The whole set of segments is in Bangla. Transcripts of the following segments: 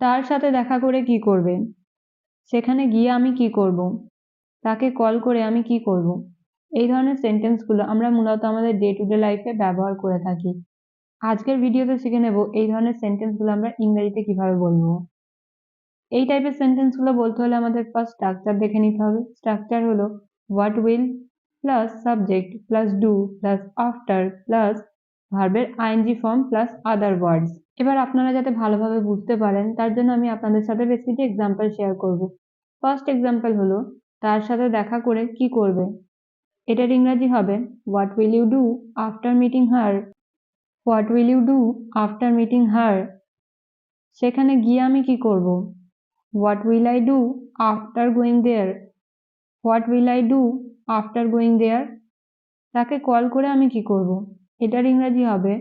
তার সাথে দেখা করে কি করবে? সেখানে গিয়ে আমি কি করব? তাকে কল করে আমি কি করব? এই ধরনের সেন্টেন্সগুলো আমরা মূলত আমাদের ডে টু ডে লাইফে ব্যবহার করে থাকি। আজকের ভিডিওতে শিখে নেব এই ধরনের সেন্টেন্সগুলো আমরা ইংরেজিতে কিভাবে বলবো। এই টাইপের সেন্টেন্সগুলো বলতে হলে আমাদের ফার্স্ট স্ট্রাকচার দেখে নিতে হবে। স্ট্রাকচার হলো what will plus subject plus do plus after plus ভার্বের আইএনজি ফর্ম প্লাস আদার ওয়ার্ডস। এবার আপনারা যাতে ভালোভাবে বুঝতে পারেন তার জন্য আমি আপনাদের সাথে বেশ কিছু এক্সাম্পল শেয়ার করব। ফার্স্ট এক্সাম্পল হলো তার সাথে দেখা করে কি করবে? এটার ইংরাজি হবে what will you do after meeting her. What will you do after meeting her. সেখানে গিয়ে আমি কি করব? What will I do after going there? What will I do after going there? তাকে কল করে আমি কি করব? এটার ইংরাজি হবে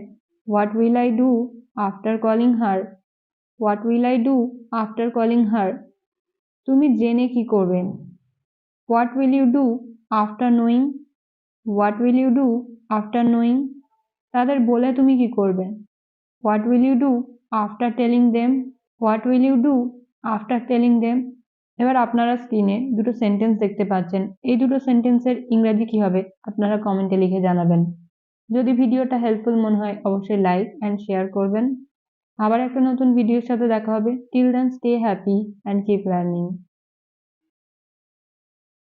What will I do after calling her? What will I do after calling her? তুমি জেনে কি করবে? What will you do after knowing? What will you do after knowing? তাদের বলে তুমি কি করবে? What will you do after telling them? What will you do after telling them? এবার আপনারা স্ক্রিনে দুটো সেন্টেন্স দেখতে পাচ্ছেন। এই দুটো সেন্টেন্সের ইংরেজি কি হবে আপনারা কমেন্টে লিখে জানাবেন। যদি ভিডিওটা হেল্পফুল মনে হয় অবশ্যই লাইক অ্যান্ড শেয়ার করবেন। আবার একটা নতুন ভিডিওর সাথে দেখা হবে। Till then stay happy and keep learning.